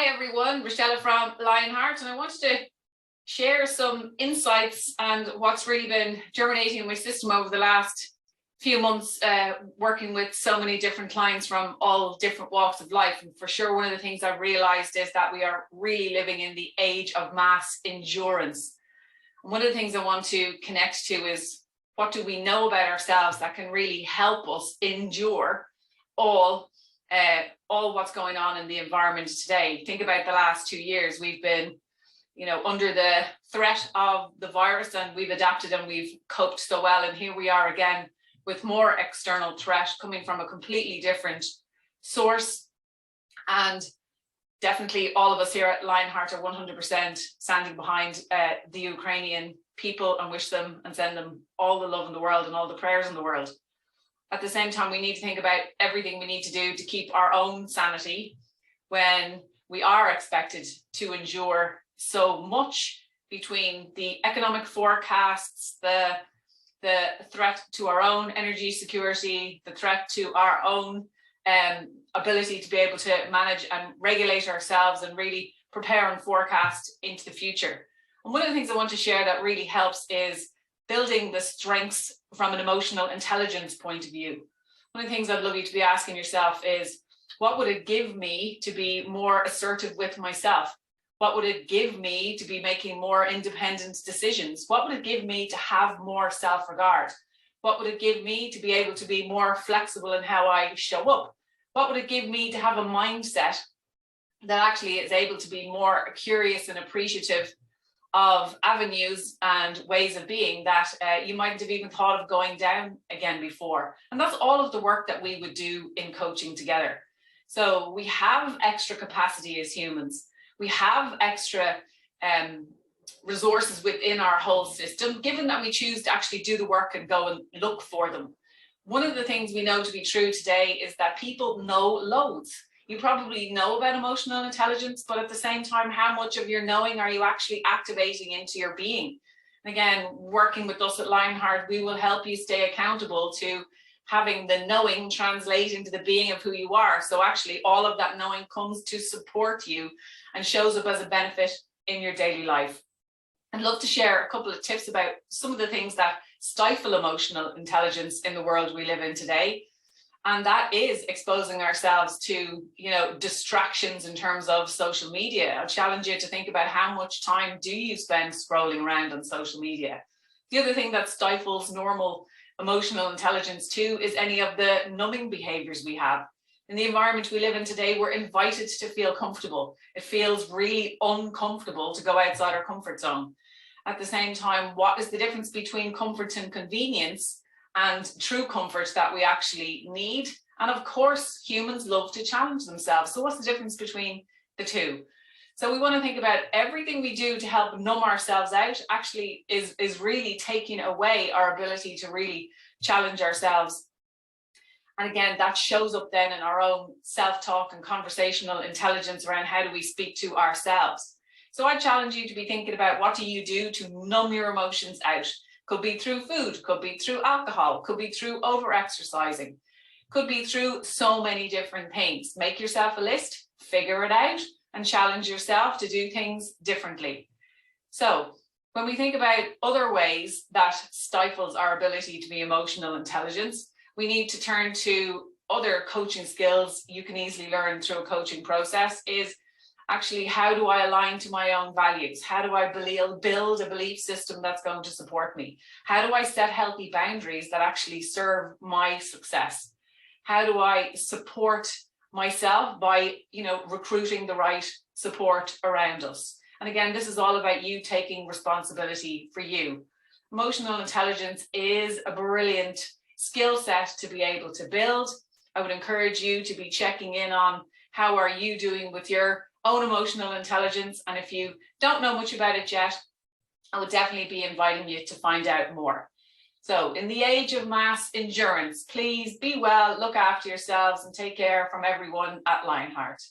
Hi everyone, Rochelle from Lionheart, and I wanted to share some insights and what's really been germinating in my system over the last few months, working with so many different clients from all different walks of life. And for sure, one of the things I've realized is that we are really living in the age of mass endurance. And one of the things I want to connect to is, what do we know about ourselves that can really help us endure all what's going on in the environment today? Think about the last 2 years. We've been, under the threat of the virus, and we've adapted and we've coped so well. And here we are again with more external threat coming from a completely different source. And definitely all of us here at Lionheart are 100% standing behind the Ukrainian people, and wish them and send them all the love in the world and all the prayers in the world. At the same time, we need to think about everything we need to do to keep our own sanity when we are expected to endure so much between the economic forecasts, the threat to our own energy security, the threat to our own ability to be able to manage and regulate ourselves and really prepare and forecast into the future. And one of the things I want to share that really helps is building the strengths from an emotional intelligence point of view. One of the things I'd love you to be asking yourself is, what would it give me to be more assertive with myself? What would it give me to be making more independent decisions? What would it give me to have more self-regard? What would it give me to be able to be more flexible in how I show up? What would it give me to have a mindset that actually is able to be more curious and appreciative of avenues and ways of being that you mightn't have even thought of going down again before? And that's all of the work that we would do in coaching together. So we have extra capacity as humans. We have extra resources within our whole system, given that we choose to actually do the work and go and look for them. One of the things we know to be true today is that people know loads. You probably know about emotional intelligence, but at the same time, how much of your knowing are you actually activating into your being? And again, working with us at Lionheart, we will help you stay accountable to having the knowing translate into the being of who you are. So actually all of that knowing comes to support you and shows up as a benefit in your daily life. I'd love to share a couple of tips about some of the things that stifle emotional intelligence in the world we live in today. And that is exposing ourselves to, distractions in terms of social media. I'll challenge you to think about how much time do you spend scrolling around on social media. The other thing that stifles normal emotional intelligence too is any of the numbing behaviors we have. In the environment we live in today, we're invited to feel comfortable. It feels really uncomfortable to go outside our comfort zone. At the same time, what is the difference between comfort and convenience and true comfort that we actually need? And of course, humans love to challenge themselves. So what's the difference between the two? So we want to think about everything we do to help numb ourselves out actually is really taking away our ability to really challenge ourselves. And again, that shows up then in our own self-talk and conversational intelligence around how do we speak to ourselves. So I challenge you to be thinking about, what do you do to numb your emotions out? Could be through food, could be through alcohol, could be through over-exercising, could be through so many different things. Make yourself a list, figure it out, and challenge yourself to do things differently. So when we think about other ways that stifles our ability to be emotional intelligence, we need to turn to other coaching skills you can easily learn through a coaching process. Is actually, how do I align to my own values? How do I build a belief system that's going to support me? How do I set healthy boundaries that actually serve my success? How do I support myself by, recruiting the right support around us? And again, this is all about you taking responsibility for you. Emotional intelligence is a brilliant skill set to be able to build. I would encourage you to be checking in on how are you doing with your own emotional intelligence. And if you don't know much about it yet, I would definitely be inviting you to find out more. So in the age of mass endurance, please be well, look after yourselves, and take care from everyone at Lionheart.